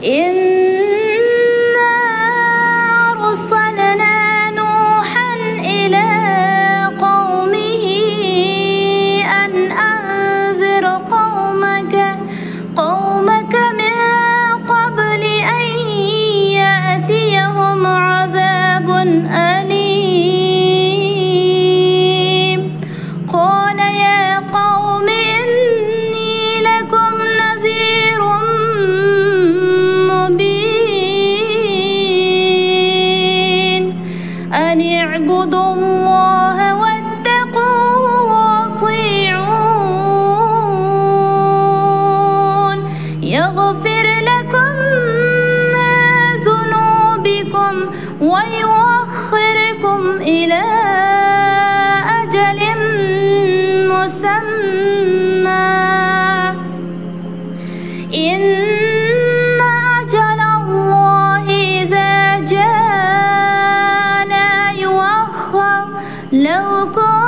إنا أرسلنا نوحا إلى قومه أن أنذر قومك من قبل أن يأتيهم عذاب أليم. قال يا قوم إني لكم نذير مبين أن اعبدوا الله واتقوه وأطيعون يغفر لكم من ذنوبكم ويؤخركم إلى أجل مسمى إن أجل الله إذا جاء لا يؤخر لو كنتم